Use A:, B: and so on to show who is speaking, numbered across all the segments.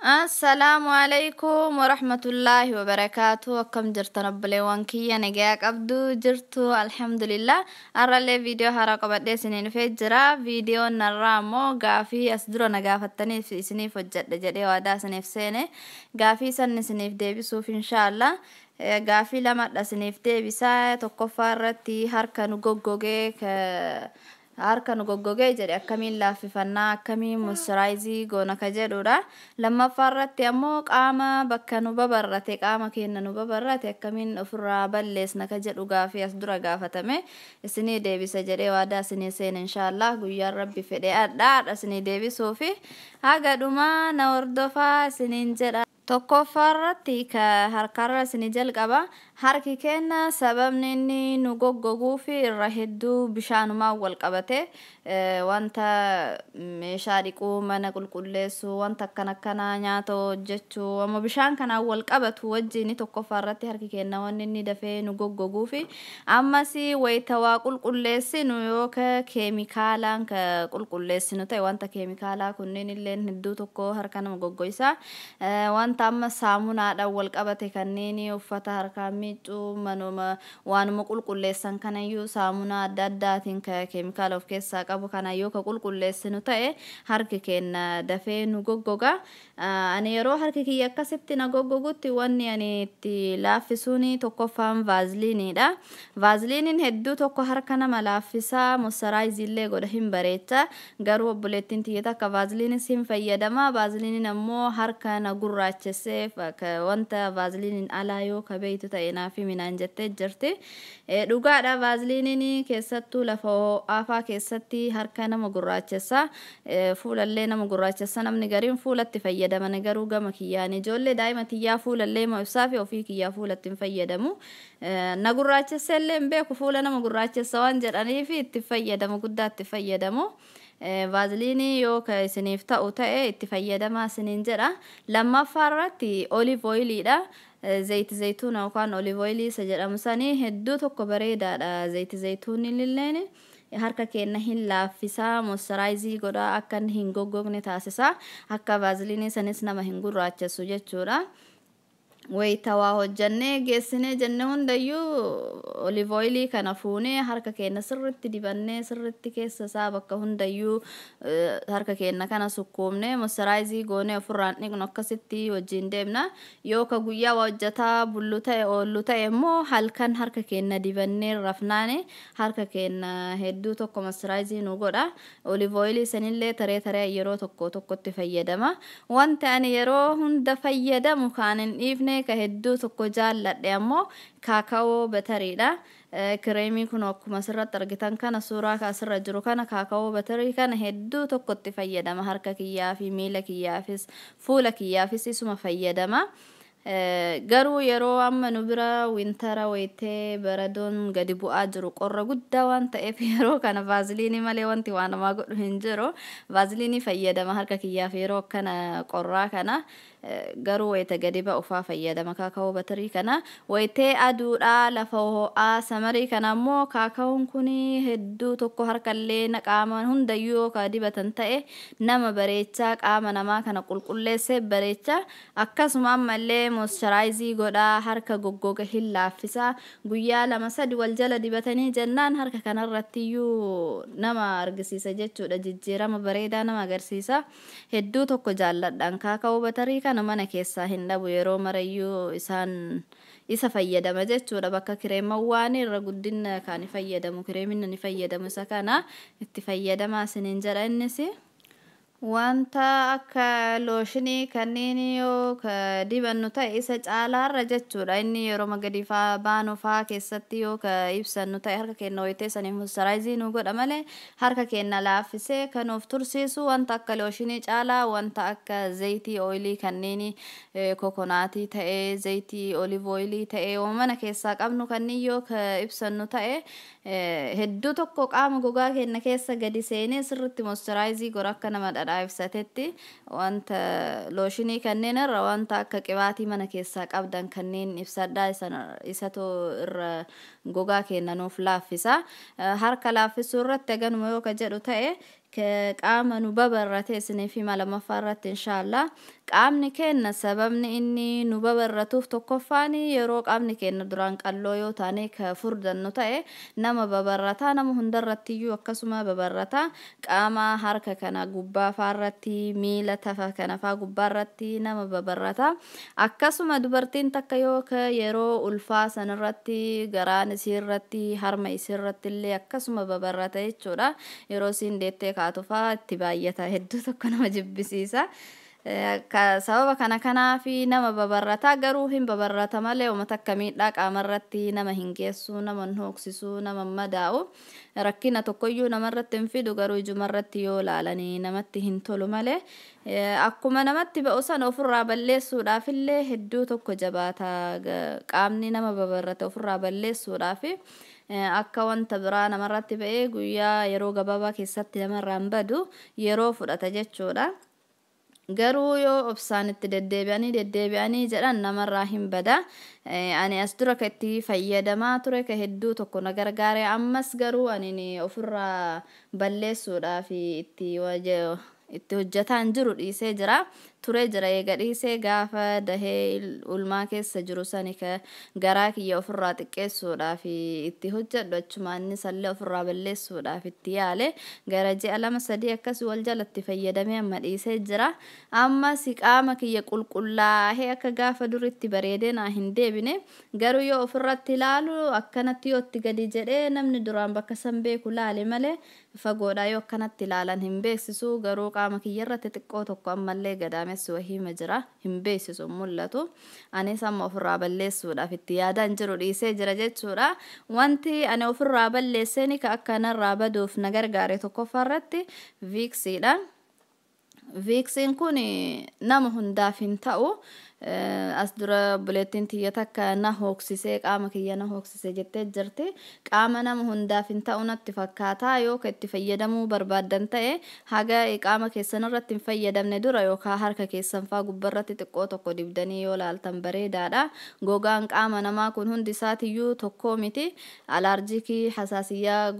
A: السلام عليكم ورحمة الله وبركاته. كم جرتنا بلوانكي نجاك أبدو جرتو الحمد لله. أرى لي فيديو هراك بدي سنين فجرة فيديو نرامو قافي أصدر نقافتني في سنين فجد جدي ودا سنين سنة قافي سنين ديبي سوف إن شاء الله. قافي لما سنين ديبي ساعة تقفرتي هركا نجوجوجي harka nu goggogee jedhe akkamiin laaffifannaa akkamiin moisturaayizii goona ka jedhudha. Lammaffaarratti ammoo qaama bakka nu babarrate qaama keenya nu babarrate akkamiin ofirraa balleessna ka jedhu gaafii as dura gaafatame isinii deebisa jedhee waadaa isinii seena inshaallah guyyaan rabbi fedhe adhaadha isinii deebisuufi haga dhumaa na hordofaa isiniin jedha. Tokkoffaarratti ka harkarra isinii jalqaba harki keenya sababni inni nu goggoguu fi irra hedduu bishaanumaan wal qabate wanta meeshaa dhiquu mana qulqulleessuu wanta akkana nyaata hojjechuu amma bishaan kanaan wal qabatu wajjin tokkoffaarratti harki keenya wanni inni dafee nu goggoguu fi ammas wayita waa qulqulleessinu yookaan keemikaalaan ka qulqulleessinu ta'e wanta keemikaalaa kunneen illee hedduu tokko harka nama goggoysa wanta amma saamunaadhaan wal qabate kanneen uffata harkaa miicuu manuma waanuma qulqulleessan kanayyuu saamunaa adda addaatiin ka keemikaala of keessaa qabu kanayyuu ka qulqulleessinu ta'e harki keenya dafee nu goggoga. Ani yeroo harki kiyya akkasitti na goggogutti wanni ani itti laaffisuun tokkoffaan vaaziliiniidha. Vaaziliiniin hedduu tokko harka nama laaffisaa moisturaayizii illee godha hin bareecha garuu obboleettiin tiyya takka vaaziliinis hin fayyadama vaaziliiniin ammoo harka na gurraachessee wanta vaaziliiniin alaa yoo ka beeytu ta'e naafi minaan jettee jirti. Dhugaadha vaaziliiniin keessattuu lafa ho'aafaa keessatti harka nama gurraachessa fuulallee nama gurraachessa namni gariin fuulatti fayyadaman garuu gama kiyyaan ijoollee daa'ima tiyyaa fuulallee mo'ibsaa fi ofii kiyyaa fuulatti hin fayyadamu. Na gurraachessa illee hin beeku fuula nama gurraachessa waan jedhaniif itti fayyadamu guddaa itti fayyadamu. Vaaziliinii yoo ka isiniif ta'u ta'e itti fayyadamaa isiniin jedha. Lammaffaarratti olive oiliidha. Zayti zaytuuna yookaan olive oilii isa jedhamu sanii hedduu tokko bareedaadha. Zayti zaytuunni illeen harka keenya hin laaffisaa moisturaayizii godhaa akka inni hin goggogne taasisa akka vaaziliinii sanis nama hin gurraachessu jechuudha. Wayita waa hojjannee geessinee jenne hundayyuu olive oilii kana fuunee harka keenya sirritti dibannee sirritti keessa isaa bakka hundayyuu harka keenya kana sukkuumnee moisturaayizii goonee ofirraan dhiqnu akkasitti wajjin deemna. Yoo ka guyyaa waa hojjataa bullu ta'e oollu ta'e immoo halkan harka keenya dibannee rafnaane harka keenya hedduu tokko moisturaayizii nu godha. Olive oilii sanillee taree yeroo tokkotti fayyadama. Wanti ani yeroo hunda fayyadamu kan hin dhiifne ka hedduu tokko jaalladhe ammoo kaakaoo batariidha. Kireemii kun akkuma asirratti argitan kana suuraa kaasirra jiru kana kaakaoo batarii kana hedduu tokkotti fayyadama harka kiyyaa fi miila kiyyaafis fuula kiyyaafis isuma fayyadama. Garuu yeroo amma nu bira wintara wayitee baradoon gadi bu'aa jiru qorra guddaa waan ta'eef yeroo kana vaaziliinii malee wanti waan namaa godhu hin jiru. Vaaziliinii fayyadama harka kiyyaaf yeroo kana qorraa kana garuu wayita gadi ba'uufaa fayyadama kaakaoo batarii kana. Wayitee aduudhaa lafa ho'aa samarii kana ammoo kaakaoon kun hedduu tokko harkallee qaama hundayyuu ka dibatan ta'e nama bareechaa qaama namaa kana qulqulleessee bareecha akkasuma ammallee moisturaayizii godhaa harka goggoga hin laaffisaa guyyaa 2-3 wal jala dibatanii jennaan harka kanarrattiyyuu nama argisiisa jechuudha jijjiirama bareedaa nama agarsiisa. Hedduu tokko jaalladhaan kaakaoo batarii kana mana keessaa hin dhabu yeroo marayyuu isaan isa fayyadama jechuudha bakka kireemawwan irra guddina kan fayyadamu kireemin ni fayyadamu isa kana itti fayyadamaa isiniin jedha innis. Wanta akka looshinii kanneen yoo ka dibannu ta'e isa caalaarra jechuudha inni yeroo magadifaa baanufaa keessatti yoo ka ibsannu ta'e harka keenya wayitee saniif moisturaayizii nu godha malee harka keenya laaffisee kan of tursiisu wanta akka looshinii caalaa wanta akka zayitii oilii kanneen kokonaatii ta'e zayitii olive oilii ta'e mana keessaa qabnu kanneen yoo ka ibsannu ta'e hedduu tokko qaama gogaa keenya keessa gadi seenee sirritti moisturaayizii godha akka nama dhadhaa ibsatetti wanta looshinii kanneen irra wanta akka qibaatii mana keessaa qabdan kanneen ibsadhaa isatu irra gogaa keenya nuuf laaffisa. Harka laaffisuu irratti ganuma yoo ka jedhu ta'e qaama nu babarrate isiniif hima lamaffaarratti inshallah. Qaamni keenya sababni inni nu babarratuuf tokkoffaan yeroo qaamni keenya duraan qalloo yoo taane ka furdannu ta'e nama babarrataa nama hundarrattiyyuu akkasuma babarrataa qaama harka kana gubbaa faarratti miila tafa kana faa gubbaarratti nama babarrataa akkasuma dubartiin takka yoo ka yeroo ulfaa sanirratti garaan isiirratti harma isiirratti illee akkasuma babarrata jechuudha yeroo siin deettee kaatufaa itti baay'ata hedduu tokko nama jibbisiisa. Sababa kana fi nama babarrataa garuu hin babarrata malee uummata akkamiidhaa qaamarratti nama hin geessu nama hin hooksisu nama madaa'u rakkina tokkoyyuu namarratti hin fidu garuu ijumarratti yoo laalanii namatti hin tolu malee akkuma namatti ba'u sana ofirraa balleessuudhaaf illee hedduu tokko jabaata qaamni nama babarrata ofirraa balleessuudhaaf akka wanta biraa namarratti ba'ee guyyaa yeroo gabaabaa keessatti namarraan badu yeroo fudhata jechuudha. Garuu yoo obsaan itti deddeebi'anii jedhan namarraa hin bada. Ani as dura ka itti fayyadamaa ture ka hedduu tokko na gargaare ammas garuu ani ofirraa balleessuudhaaf itti hojjetaan jiru dhiisee jira. Ture jira eega dhiisee gaafa dahee ulmaa keessa jiru sani ka garaa kiyya ofirraa xiqqeessuudhaaf itti hojjedhu achumaanni sallee ofirraa balleessuudhaaf itti yaale gara ji'a 2-3 akkas wal jalatti fayyadamee amma dhiisee jira. Ammas qaama kiyya qulqullaa'ee akka gaafa duritti bareedee naa hin deebine garuu yoo ofirratti ilaalu akkanatti yoo itti gadi jedhee namni duraan bakka san beeku laale malee fagoodhaa yoo akkanatti ilaalan hin beeksisu garuu qaama kiyya irratti xiqqoo tokko ammallee gadaame wahima jira hin beeksisu mul'atu anis amma ofirraa balleessuudhaaf itti yaadaan jiru dhiisee jira jechuudha. Wanti ani ofirraa balleesseen ka akka narraa baduuf na gargaare tokkoffaarratti viiksiidha. Viiksiin kun nama hundaaf hin ta'u. As dura buleettiin tiyya takka na hooksisee qaama kiyya na hooksisee jettee jirti. Qaama nama hundaaf hin ta'u natti fakkaata yoo ka itti fayyadamuu barbaaddan ta'e haga qaama keessan irratti hin fayyadamne dura yookaan harka keessan faa gubbarratti xiqqoo tokko dibdanii yoo laaltan bareedaadha. Gogaan qaama namaa kun hundi isaatiyyuu tokkoo miti. Alaarjikii hasaasiyyaa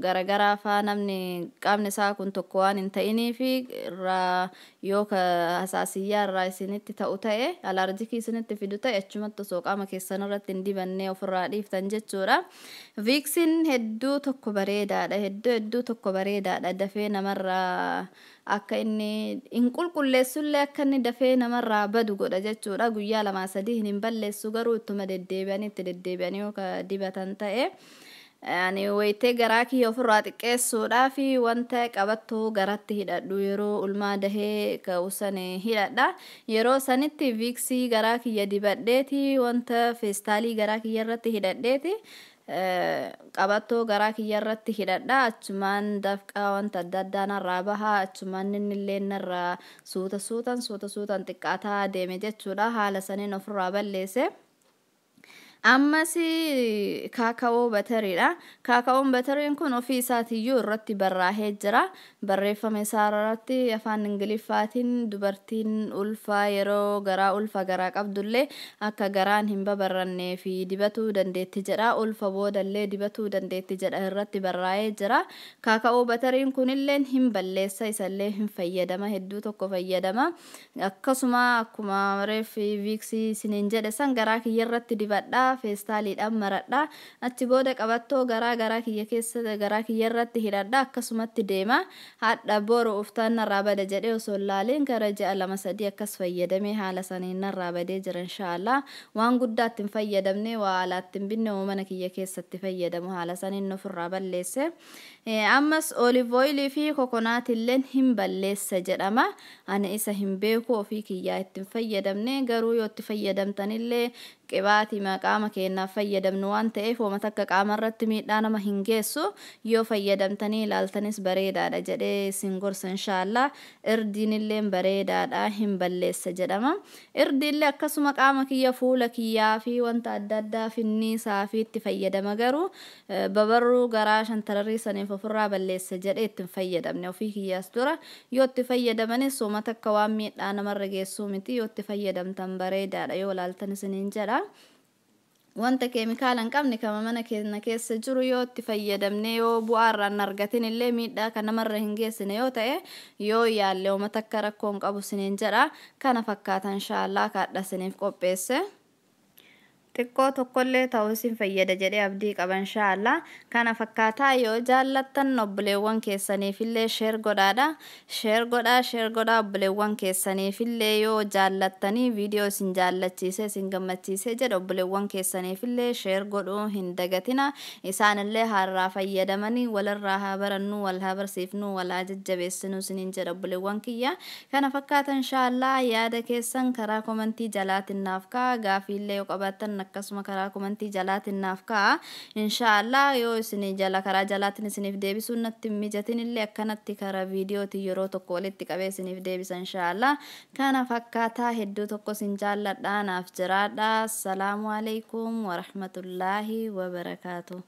A: garagaraa faa namni qaamni isaa kun tokko waan hin ta'iniifi irraa yoo ka hasaasiyyaa irraa isinitti ta'u ta'e alaarjikii isinitti fidu ta'e achumatti osoo qaama keessan irratti hin dibannee ofirraa dhiiftan jechuudha. Viiksiin hedduu tokko bareedaadha hedduu tokko bareedaadha dafee namarraa akka inni hin qulqulleessullee akka inni dafee namarraa badu godha jechuudha. Guyyaa 2-3 hin balleessu garuu ittuma deddeebi'anii yoo ka dibatan ta'e. Ani wayitee garaa kiyya ofirraa xiqqeessuudhaaf wanta qabattoo garatti hidhadhu yeroo ulmaa dahee ka'usan hidhadha. Yeroo sanitti viiksii garaa kiyya dibadheeti wanta feestaalii garaa kiyya irratti hidhadheeti qabattoo garaa kiyya irratti hidhadha. Achumaan dafqaa wanta adda addaa narraa baha achumaan inni illee narraa suuta suutan xiqqaataa deeme jechuudha. Haala saniin ofirraa balleesse. Ammas kaakaa'oo batariidha. Kaakaa'oon batariin kun ofii isaatiyyuu irratti barraa'ee jira. Barreeffama isaa irratti afaan Ingiliffaatiin dubartiin ulfaa yeroo garaa qabdullee akka garaan hin babarrannee fi dibatuu dandeetti jedha. Ulfa boodallee dibatuu dandeetti jedha irratti barraa'ee jira. Kaakaa'oo batariin kunillee hin balleessa isallee hin fayyadama hedduu tokko fayyadama. Akkasuma akkuma reeffi viiksii isiniin jedhe san garaa kiyya irratti dibadha. Feestaaliidhaan maradha achi booda qabattoo garaa kiyya keessa garaa kiyya irratti hidhadha akkasumatti deema hadha boru uftaan narraa bada jedhee osoo laaleen gara ji'a 2-3 akkas fayyadamee haala saniin narraa badee jira inshallah. Waan guddaatti hin fayyadamne waa alaatti hin binne mana kiyya keessatti fayyadamu haala saniin ofirraa balleesse. Ammas olive oilii fi kokonaatillee hin balleessa jedhama. Ani isa hin beeku ofii kiyyaa ittiin fayyadamne garuu yoo itti fayyadamtanillee qibaatii qaama keenyaaf fayyadamnu waan ta'eef uummata akka qaama irratti miidhaa nama hin geessu yoo fayyadamtanii ilaaltanis bareedaadha jedhee isin gorsa inshallah. Irdiinillee bareedaadha hin balleessa jedhama. Irdiillee akkasuma qaama kiyya fuula kiyyaa fi wanta adda addaa finniisaa fi itti fayyadama garuu babarruu garaa shantararrii saniif ofirraa balleessa jedhee ittiin fayyadamne ofii kiyyaas dura yoo itti fayyadamanis uummata akka waan miidhaa namarra geessuu miti yoo itti fayyadamtan bareedaadha yoo ilaaltan isiniin jedha. wanta keemikaalan qabne kama mana keenya keessa jiru yoo itti fayyadamne yoo bu'aa irraa hin argatin illee miidhaa kan namarra hin geessine yoo ta'e yoo yaalle uummata akka rakkoon qabu siniin jedha. Kana fakkaata inshaallah kaadha siniif qopheesse. xiqqoo tokkollee ta'uu isin fayyada jedhee abdii qaba inshaallah. Kana fakkaataa yoo jaallattan obboleewwan keessaniifillee sheer godhaadha. Sheer godhaa obboleewwan keessaniifillee yoo jaallattanii viidiyoo isin jaallachiise isin gammachiise jedha obboleewwan keessaniifillee sheer godhuu hin dagatina. Isaanillee harraa fayyadamanii walirraa haa barannu wal haa barsiifnu wal haa jajjabeessinu isiniin jedha obboleewwan kiyya. Kana fakkaata inshaallah yaada keessan karaa komentii jalaatiin naaf ka'a. Gaafiillee yoo qabaattan akkasuma karaa komentii jalaatiin naaf ka'a inshaallah. Yoo isin jala karaa jalaatiin isiniif deebisuun natti mijatin illee akkanatti karaa viidiyooti yeroo tokko walitti qabee isiniif deebisa inshaallah. Kana fakkaataa hedduu tokko isin jaalladha naaf jiraadha. Assalaamu alaykum wa rahmatullahi wa barakaatuh.